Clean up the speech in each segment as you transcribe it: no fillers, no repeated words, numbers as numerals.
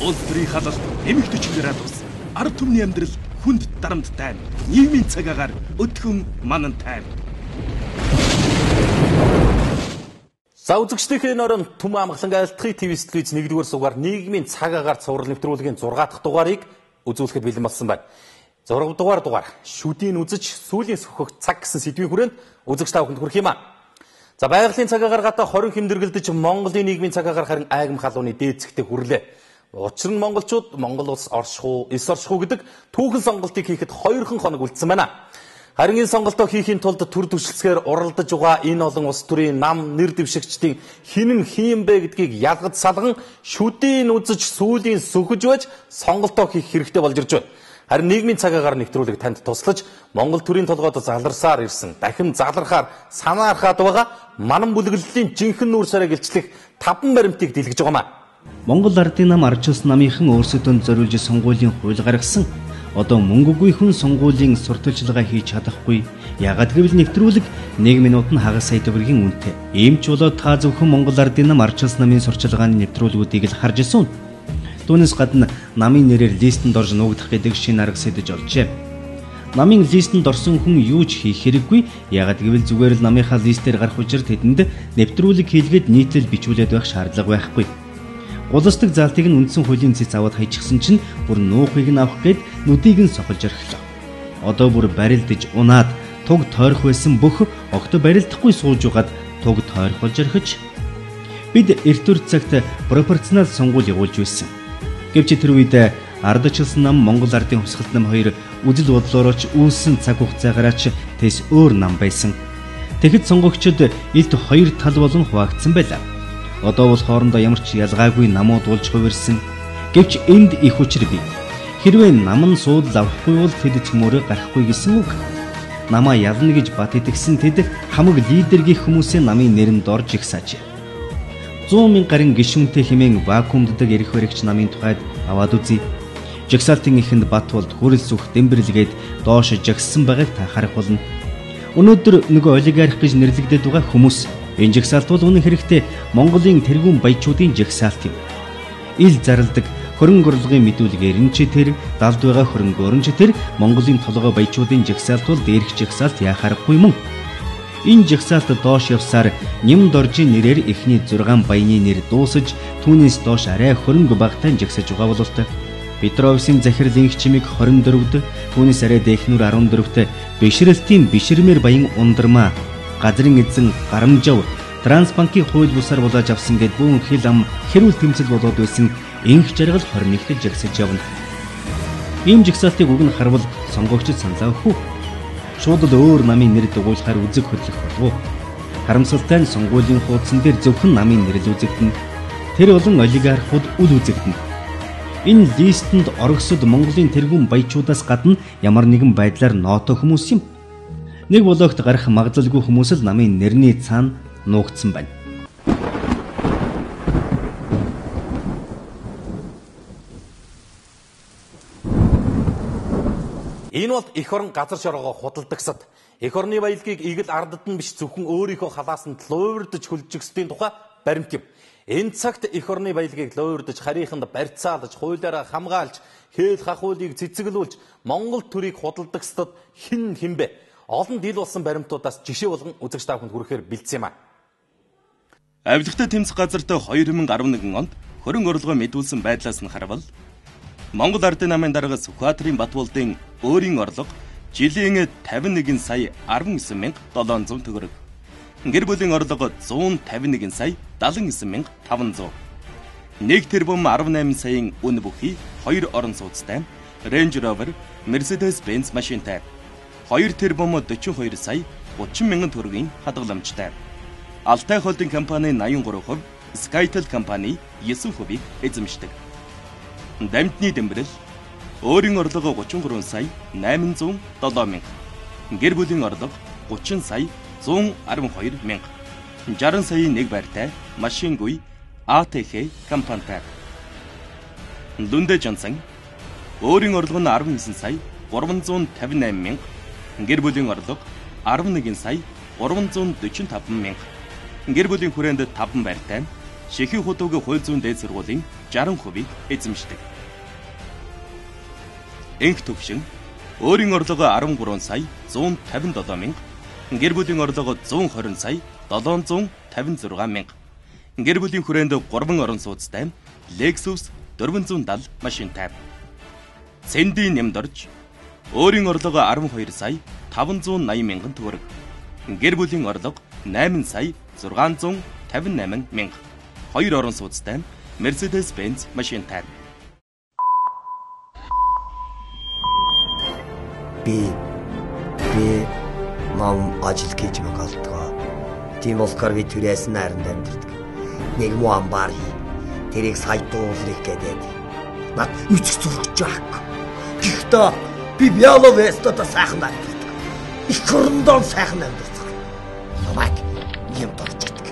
улс төрийн халалт, эмэгтэйчүүд градус, ард түмний амьдрал хүнд дарамт тайм, нийгмийн цаг агаар өдгөн манан тайм. За үзэгчдийнхээ нөрөн Түмэн амгалан айлтгыг ТV студиуд 1-р сугаар нийгмийн цаг агаар цуврал нэвтрүүлгийн 6 дахь дугаарыг үзүүлэхэд бэлэн болсон байна. 6 дугаар шүдийн үзэж сүүлийн сөхөх цаг гэсэн сэдвийн хүрээнд үзэгч та бүхэнд хүрэх юм аа. За байгалийн цаг агаар гадаа 20 хэмдэргэлдэж Монголын нийгмийн цаг агаар харин айгам халууны дээд зэгтээ хүрлээ. Учир нь монголчууд Монгол улс орших уу, эс орших уу гэдэг түүхэн сонголтыг хийхэд 2 хоног үлдсэн байна. Харин энэ сонголтоо хийхийн тулд төр түшилцгээр уралдаж байгаа энэ олон улс төрийн нам нэр дэвшигчдийн хинэн хийм бэ гэдгийг ялгаж салган шүдийн үзэж сүүлийн сөхөж байж сонголтоо хийх хэрэгтэй болж ирж байна. Харин нийгмийн цаг агаар нэвтрүүлэг танд туслаж Монгол төрийн толгойд заларсаар ирсэн, дахин залрахаар санаархаад байгаа манан бүлэглэлийн жинхэнэ нүүр сарыг илчлэх 5 баримтыг дэлгэж байгаамаа. Монгол Ардын нам арч улс намынхан өөрсдөд зориулж сонгуулийн хууль гаргасан. Одоо мөнгөгүй хүн сонгуулийн сурталчилгаа хийж чадахгүй. Яагаад гэвэл нэвтрүүлэг 1 минут нь хагас сая төгрөгийн үнэтэй. Ийм ч болоод та зөвхөн Монгол Ардын нам арч улс намын сурчилгааны нэвтрүүлгүүдийг л харж ирсэн. Түүнээс гадна намын нэрээр листэнд орж нуугдах гэдэг шинэ арга сэдэж олжээ. Намын листэнд орсон хүн юу ч хийх хэрэггүй. Яагаад гэвэл зүгээр л намынхаа листээр гарах учир тэдэнд нэвтрүүлэг хийлгээд нийтлэл бичүүлээд байх шаардлага байхгүй. Улсдаг залтыг нь үндсэн хуулийн цэц аваад хайчихсан чинь бүр нуухыг нь авах гээд нүдийг нь сохолж орхилоо. Одоо бүр барилдаж унаад туг тойрох байсан бүх огт барилдахгүй сууж угаад туг тойрох болж орхиж бид эрт үр цагт пропорционал сонгуул явуулж байсан. Гэвч тэр үед ардчилсан нам Монгол Ардын хувьсгалт нам 2 үжил бодлоорооч үүссэн цаг хугацаагаараач тэс өөр нам байсан. Тэгэхэд сонгогчид илт 2 тал болон хуваагдсан байлаа. Одоо бол хоорондоо ямар ч ялгаагүй намууд болж хувирсан. Гэвч энд их учир бий. Хэрвээ нам нь суудл авахгүй бол тэд цөмөрөө гарахгүй гэсэн үг. Намаа ялна гэж бат итгэсэн тэд хамаг лидергийн хүмүүсээ намын нэрэнд орж ихсаажээ. 100 мянган гарын гишүүнтэй хэмээн вакуумддаг эрх баригч намын тухайд аваад үзье. Жагсаалтын ихэнд бат болд хүрэл сүх дэмбэрлэгээд доош жагссан байгааг та харах болно. Өнөөдөр нөгөө олигарх гэж нэрлэгдээд байгаа хүмүүс энэ жагсаалт бол үнэн хэрэгтээ Монголын тэргүүн баячуудын жагсаалт юм. Ил зарладаг хөрөнгө орлогын мэдүүлгээр нь ч тэр далд байгаа хөрөнгө өрн ч тэр Монголын толгой баячуудын жагсаалт бол дээрх жагсаалт яхаарахгүй мөн. Энэ жагсаалт доош явсаар нэмд оржийн нэрээр эхний 6 баяны нэр дуусаж түүнээс доош арай хөрөнгө багтаан жагсаж байгаа бололтой. Петровсын захирал инх чимиг 24-д, түүнээс арай дэхнүр 14-т бишрэлтийн бишрмээр баян ундармаа газрын эзэн гарамжав трансбанкийн хууль бусаар булааж авсан гэд бүүн хил ам хэрүүл тэмцэл болоод байсан инх жаргал 21-т жагсаж явна. Ийм жагсаалтыг үг нь харвал сонгогчд саналаа өгөх үү? Шууд л өөр намын нэр дугуйлахаар үзэг хөдлөх болов уу? Харамсалтай нь сонгуулийн хуудсан дээр зөвхөн намын нэр л үзэгдэнэ. Тэр болон олигархууд үл үзэгдэнэ. Энэ листэнд орогсод Монголын тэргүүн баячуудаас гадна ямар нэгэн байдлаар ноото хүмүүс юм. Нэг блогт гарах магадлалгүй хүмүүс л намын нэрний цаана нуугдсан байна. Энэ бол эх орон газар шоргоо худалдагсад эх орны баялагийг игэл ардад нь биш зөвхөн өөрийнхөө халаас нь луурдж хөлжигсдийн тухай баримт юм. Энэ цагт эх орны баялагийг луурдж харийнханд барьцаалж, хуулиараа хамгаалж, хээл хахуулыг цэцэглүүлж Монгол төрийг худалдагсдад хэн бэ? Олон дил болсон баримтуудаас жишээ болгон үзэгч та бүхэнд хүрэхээр бэлдсэн юм аа. Авилгатай тэмцэх газарт 2011 онд хөрөнгө орлогоо мэдүүлсэн байдлаас нь харвал Монгол Ардын намын дарга Сүхбаатарын Батболдын өөрийн орлого жилийн 51 сая 19,700 төгрөг. Гэр бүлийн орлого 151 сая 79,500. 1 тэрбум 18 саяын үн бүхий 2 орон сууцтай Range Rover, Mercedes-Benz машинтай 2 тэрбум 42 сая 30 мянган төгрөгийн хадгаламжтай. Алтай холдинг компани 83%, Skytel компани 9%-ийг эзэмшдэг. Дамтны дэмбэрэл өөрийн орлого 33 сая 807 мянга. Гэр бүлийн орлого 30 сая 112 мянга. 60 сая 1 байртай машингүй ATH компанитай. Дүндэ Жонсон өөрийн орлого нь 19 сая 358 мянга. Гэр бүлийн орлого 11 сая 345 мянга. Гэр бүлийн хүрээнд 5 байртай Шихийн худуугийн хууль зүйн дээд сургуулийн 60% эзэмшдэг. Энх төвшин өөрийн орлого 13 сая 157 мянга, гэр бүлийн орлого 120 сая 756 мянга. Гэр бүлийн хүрээнд 3 орон сууцтай Lexus 470 машинтай. Цэндийн нэмд орж өөрийн орлого 12 сая 580 мянган төгрөг. Гэр бүлийн орлого 8 сая 658 мянга. 2 орон сууцтай Mercedes-Benz машинтай. Би ном ажил хийж байгаа. Тийм болохоор би түрээс найранд амьдэрдэг. Нэг муу амбар хий. Тэрийг сайтуулах гэдэг. Над үцэг зургаж байгаа. Гэхдээ би Бяло Вестод сайхан амьдэрдэг. Их хөрөндөө сайхан амьдэрдэг. Намайг юм дурчдаг.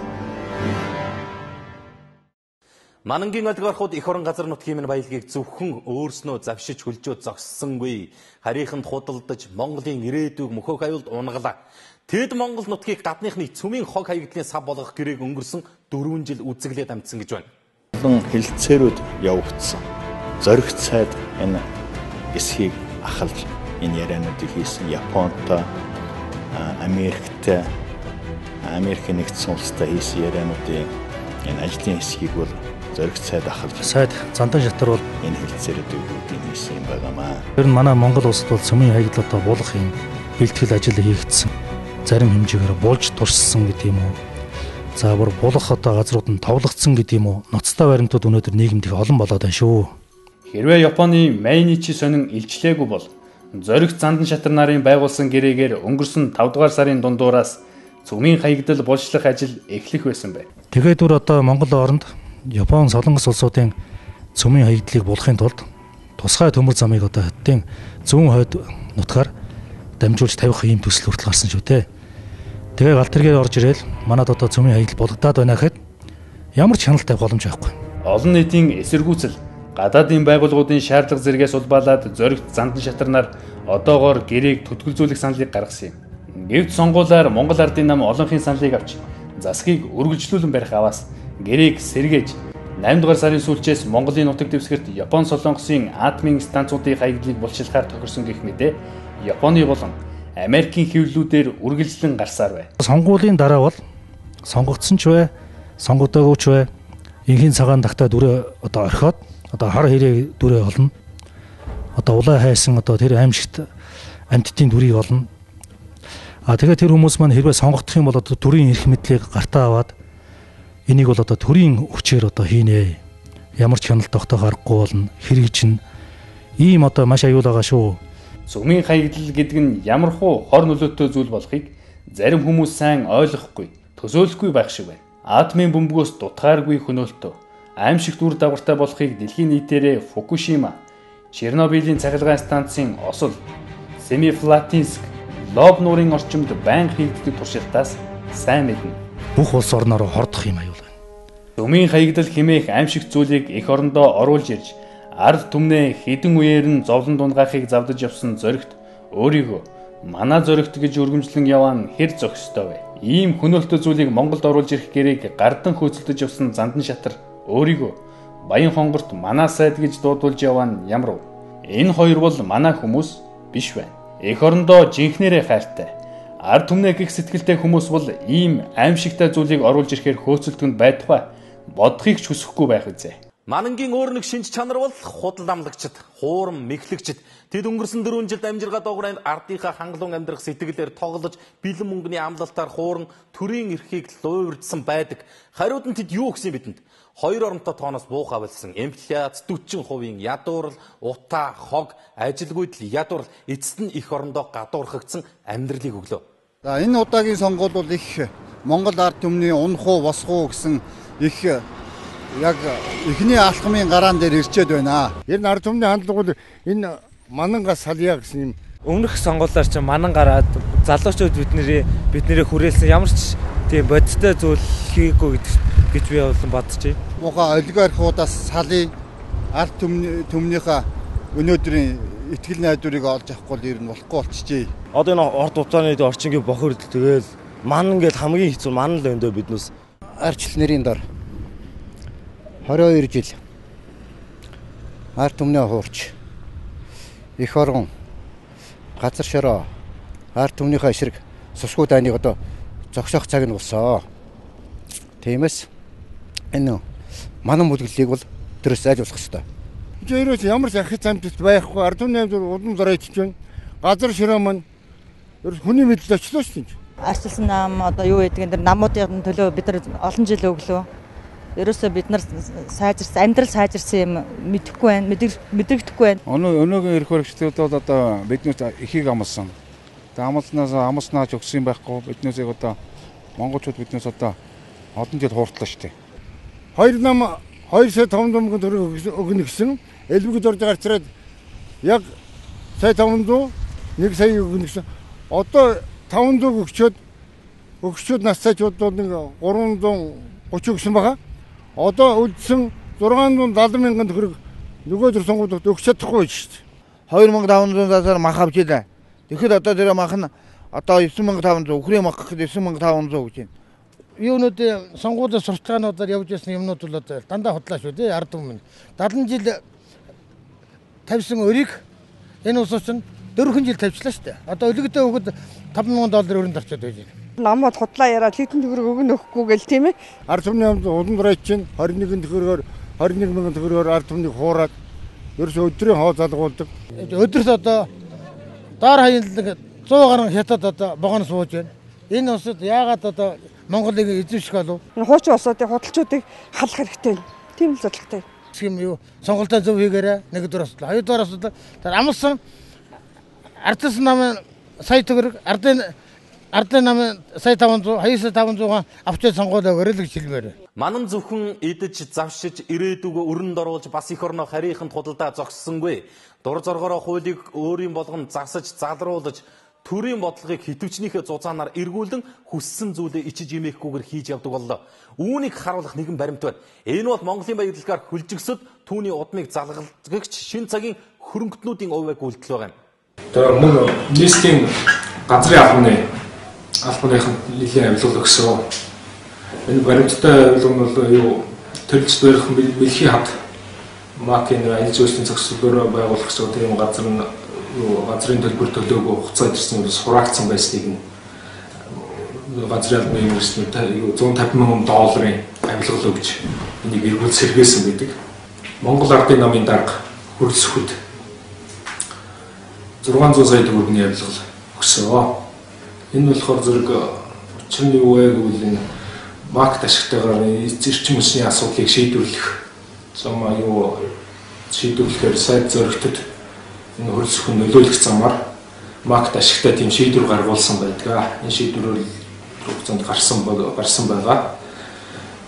Манангийн олигархууд эх орон газар нутгийн минь баялагийг зөвхөн өөрснөө завшиж хөлжөө зогссонгүй. Харийнханд худалдаж Монголын ирээдүйг мөхөх аюулд унгалаа. Тэд Монгол нутгийг гадныхны цөмийн хог хаягдлын сав болгох гэрээг өнгөрсөн 4 жил үзэглээд амжсан гэж байна. Олон хэлэлцээрүүд явагдсан. Зориг цайд энэ эсхийг ахалж энэ яриануудыг хийсэн. Японтой, Америктэй, Америкийн нэгдсэн улстай хийсэн яриануудын энэ ажлын эсхийг бол зориг цайд ахалж сайд Зандан шатар бол энэ хэлэлцээрүүдийг хийсэн юм байнамаа. Тэр нь манай Монгол улсад бол цөмийн хаягдал одоо буулгах юм бэлтгэл ажил хийгдсэн. Зарим хэмжээгээр булж туршсан гэдэг юм уу. За бүр булах одоо газрууд нь товлогдсон гэдэг юм уу. Ноцтой баримтууд өнөөдөр нийгэмд их олон болоод байна шүү. Хэрвээ Японы Майничи сонин илчлээгүй бол зоригт Зандан шатар нарын байгуулсан гэрээгээр өнгөрсөн 5 дугаар сарын дундуураас цөмийн хаягдал булшлах ажил эхлэх байсан байна. Тэгээд бүр одоо Монгол оронд Япон солонгос улсуудын цөмийн хаягдлыг булахын тулд тусгай төмөр замыг одоо хотын зүүн хойд нутгаар дамжуулж тавих ийм төсөл хүртэл гарсан шүү дээ. Тэгээ галтэргээр орж ирэл манад одоо цөмийн хаягдал болгодаад байна гэхэд ямар ч хяналт тавих боломж байхгүй. Олон нийтийн эсэргүүцэл гадаадын байгууллагуудын шаардлага зэрэгээс улбаалаад зоригт Зандан шатар нар одоогоор гэрээг төтгөлзүүлэх саналыг гаргасан юм. Гэвч сонгуулиар Монгол Ардын нам олонхын саналыг авч засгийг үргэлжлүүлэн барих аваас гэрээг сэргээж 8 дугаар сарын сүүлчээс Монголын нутаг дэвсгэрт Япон солонгосын атомын станцуудын хаягдлыг булчилахаар тохирсон гэх мэт Японы болон Америкийн хэвлэлүүдээр үргэлжлэн гарсаар байна. Сонгуулийн дараа бол сонгогдсон ч бай, сонгогдоогүй ч бай, инхийн цагаан тагтаа дүрээ одоо орхиод одоо хар хэрэг дүрээ олно. Одоо улай хайсан одоо тэр аимшигт амьтдын дүрийг олно. Тэгэхээр тэр хүмүүс маань хэрвээ сонгогдох юм бол одоо төрийн эрх мэдлийг гартаа аваад энийг бол одоо төрийн хүчээр одоо хийнэ. Ямар ч хяналт тогтоох аргагүй болно. Хэрэгжин ийм одоо маш аюул байгаа шүү. Цөмийн хаягдал гэдэг нь ямархуу хор нөлөөтэй зүйл болохыг зарим хүмүүс сайн ойлгохгүй, төсөөлөхгүй байх шиг байна. Атомын бөмбөгөөс дутгааргүй хөнөөлтөө аимшигт үр дагавартай болохыг дэлхийн нийтээрээ Фукушима, Чернобылийн цахилгаан станцын осол, Семифлатинск, Лоб нуурын орчимд байнга хийгддэг туршилтаас сайн мэднэ. Бүх улс орноор хордох юм аюул байна. Цөмийн хаягдал хэмээх аимшигт зүйлийг эх орондоо оруулж ирж ард түмнээ хідэн үеэр нь зовлон дундгаахыг завдаж явсан зоригт өөрийгөө манай зоригт гэж өргөмжлөн яваа нь хэр зохистой вэ? Ийм хөнөөлтөө зүйлийг Монголд оруулж ирэх гэрээг гардан хөөцөлдөж явсан Зандан шатар өөрийгөө Баян хонгорт манай сайд гэж дуудуулж яваа нь ямар вэ? Энэ хоёр бол манай хүмүүс биш байна. Эх орондоо жинхнэрээ хайртай. Ард түмнээ гих сэтгэлтэй хүмүүс бол ийм аимшигтай зүйлийг оруулж ирэхээр хөөцөлтөнд байдгүй бодохыг ч хүсэхгүй байх үзье. Манангийн өөр нэг шинж чанар бол худал амлагчид, хуурам мэхлэгчид. Тэд өнгөрсөн 4 жилд амжиргаа доогранд ардынхаа хангалуун амьдрах сэтгэлээр тоглож, бэлэн мөнгөний амлалтаар хууран төрийн эрхийг луйвардсан байдаг. Хариуд нь тэд юу гэсэн бидэнд? 2 оронтой тооноос буухай болсон инфляц 40% ядуурл, утаа, хог, ажилгүйдэл ядуурл эцэст нь эх орондоо гадуурхагдсан амьдралыг өглөө. За энэ удаагийн сонгуул бол их Монгол ард түмний унах уу, босох уу гэсэн их яг эхний алхмын гараан дээр ирчээд байна. Энэ ард түмний хандлага бол энэ манангаас салъя гэсэн юм. Өмнөх сонгуулиар чинь манан гараад залуучууд биднэрээ хүрээлсэн ямар ч тийм бодиттой зүйл хийгээгүй гэж би бодож байна. Муухай олигархуудаас салъя ард түмнийхээ өнөөдрийн итгэл найдварыг олж авахгүй л ер нь болохгүй болчихжээ. Одоо энэ орд утааны орчингийн бохирдол тэгэл манан гээд хамгийн хэцүү манан л өндөө биднээс арчлал нэрийн дор 22 жил ард түмний хуурч эх орон газар шороо ард түмнийхээ эсрэг сусгуу дайныг одоо зогсоох цаг нь болсон. Тиймээс энэ манан бүлэглэлийг бол төрөөс зайлуулах ёстой. Жирээс ямар ч ахиц амжилт байхгүй ард түмний улам зураа ичж байна. Газар шороо маань хүний мэдл очлоо шүү дээ. Арчилсан нам одоо юу гэдэг энэ намуудын төлөө бид нар олон жил өглөө. Ерөөсөө бид нар сайжирсан амьдрал сайжирсан юм мэдэхгүй байна, мэдрэгдэхгүй байна. Өнөөгийн эрх баригчдад бол одоо биднээс ихийг амлсан. Тэгээд амлснаач өгсөн юм байхгүй. Биднээсээ одоо монголчууд биднээс одоо олон жил хууртлаа шүү дээ. 2 нам 2 сая 500 төгрөг өгнө гэсэн элбэгд орж гарчраад яг сая 500 1 сая өгнө гэсэн. Одоо 500 өгчөөд насцаачууд бол 330 өгсөн байгаа. Одоо үлдсэн 670 мянган төгрөг нөгөө төр сонгуульд өгч чадахгүй шүү дээ. 2500-аас мах авч илаа. Тэгэхээр одоо тэр мах нь одоо 9500 өхрийн мах гэхэд 9500 гэж байна. Юунууд сонгуулийн сурталчилгаануудаар явж байсан юмнууд бол одоо дандаа худлаа шүү дээ. Ард түмэн 70 жил тавьсан өрийг энэ улсууч нь 4 жил тавьчлаа шүү дээ. Одоо өлегдөө өгöd $5,000 өрөнд орчод байж байна. Намууд худлаа яриад хэдэн төгрөг өгнө өгөхгүй гэл тийм ээ. Ард түмний улам дураач чинь 21 мянган төгрөгөөр ард түмнийг хуураад ерөөсөө өдрийн хоо залгуулдаг. Өдөрт одоо доор хаянлаг 100 гаруй хятад одоо богоно сууж байна. Энэ улсад яагаад одоо Монголыг эзэмших болов? Энэ хуучин улсуудын худалчуудыг халах хэрэгтэй. Тийм л зорилготой. Юм юу сонголтоо зөв хийгээрэй. Нэгдүгээр асуудал. Хоёрдугаар асуудал амлсан ардсан намын сая төгрөг ардын намын сая 500 500 авчид сонгуулаа өрөөлөг шилмээр. Манан зөвхөн идэж завшиж ирээдүгөө өрөнд оруулж бас их орноо харийнханд худалдаа зогссонгүй. Дур зоргороо хуулийг өөрийн болгон засаж залруулж төрийн бодлогыг хитвчнийхээ зузаанаар эргүүлэн хүссэн зүйлээ ичиж имээхгүйгээр хийж явдаг боллоо. Үүнийг харуулах нэгэн баримт байна. Энэ бол Монголын баялагаар хүлжигсэд түүний удмыг залгалгагч шин цагийн хөрөнгөтнүүдийн увайг үйлдэл байгаа юм. Тэр мөн нийслэлийн газрын албаныханд нэлийн авилгал өгсөн. Энэ баримттай авилга бол юу төрөлж барих бэлхий хад макийн ажил зүйслийн зохицуулалтаар байгуулах гэсэн тийм газар нь газрын төлбөр төлөөгүй хугацаа ирсэн нь сураагдсан байсныг газрын албаны университет $150 мянган авилгал өгч энийг эргүүл сэргээсэн байдаг. Монгол ардын намын дарга хөрөлсөхөд 600 сая төгрөгийн авилгал өгсөн. Энэ болохоор зэрэг учир нь юу вэ гэвэл энэ маркет ашигтайгаар эрчим хүчний асуудлыг шийдвэрлэх шийдвэрлэхээр сайд зоригтод энэ хөрөлсөх нөлөөлөх замаар маркет ашигтай тийм шийдвэр гаргуулсан байдаг. Энэ шийдвэрээр хугацаанд гарсан байгаа.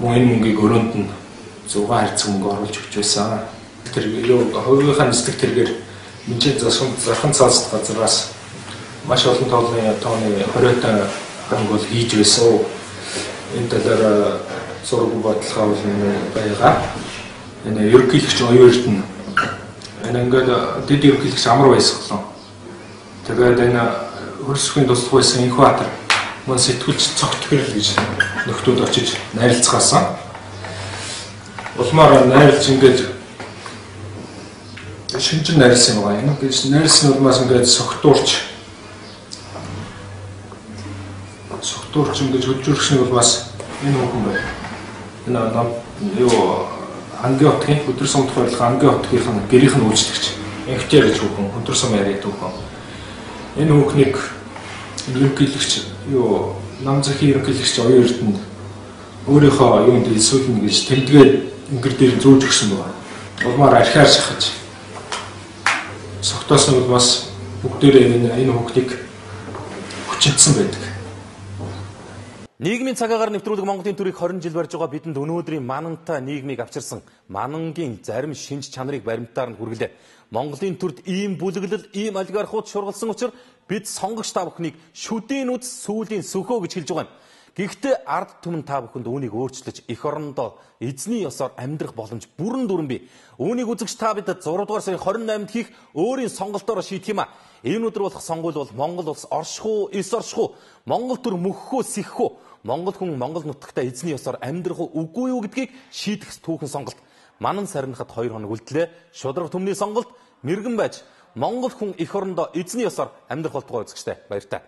Мөн энэ мөнгийг өрөөнд нь 6 харьцаг мөнгө оруулж өгч байсан. Тэр хувийнхаа нислэг тэргээр Минчээ зархан цаасд газраас маш олон тооны 20 ханг бол хийж байсан. Энэ талаар зураг бодлогоо байгаа. Энэ ерөнхийлөгч оюун эрдэнэ энэ ингээд дэд ерөнхийлөгч амар байсгалаа. Тэгээд энэ хөрсөхийн туслах байсан Инхбаатар мөн сэтгүүлч цогт гэрэл гэж нөхдүүд очиж найралцгаасан. Улмаар найрлж ингээд шинжин найрлсан байгаа юм. Гэж найрлсан улмаас ингээд согтуурч ингээд хөдөлгөрсөн улмаас энэ хүн байна. Энэ нам юу ангийн хотгийн өдөр сум тохиолдох ангийн хотгийн гэрийнх нь үйлчлэгч инхтер гэж хүн өдөр сум яриад өгөн. Энэ хүүхнийг ерөнхийлөгч юу нам захын ерөнхийлөгч оюун эрдэнэ өөрийнхөө юунд хэлсүүлнэ гэж тэмдэгээр ингэр дээр зөөж өгсөн байна. Улмаар архиар шахаж согтоосон бол бас бүгдээрээ энэ хүүхдийг хүчинтсэн байдаг. Нийгмийн цагаагаар нэвтрүүлэг Монголын төрийг 20 жил барьж байгаа бидэнд өнөөдрийн манантай нийгмийг авчирсан манангийн зарим шинж чанарыг баримтаар нь хүргэлээ. Монголын төрд ийм бүлэглэл, ийм олигархууд шургалсан учраас бид сонгогч та бүхнийг шүдийн үз сүүлийн сөхөө гэж хэлж байгаа юм. Гэхдээ ард түмэн та бүхэнд үүнийг өөрчлөж эх орондоо эзний ёсоор амьдрах боломж бүрэн дүрэн бий. Үүнийг үзэгч та бидэд 6 дугаар сарын 28-нд хийх өөрийн сонголтоор шийдэх юм а. Энэ өдөр болох сонгуул бол Монгол улс орших уу, эс орших уу, Монгол төр мөхөх үү, сихэх үү, Монгол хүн Монгол нутагта эзний ёсоор амьдрах уу, үгүй юу гэдгийг шийдэх түүхэн сонголт. манан сарнихад 2 хоног үлдлээ. Шудраг түмний сонголт мэрэгэн байж Монгол хүн эх орондоо эзний ёсоор амьдрах болтугай үзэгчтэй баяртай.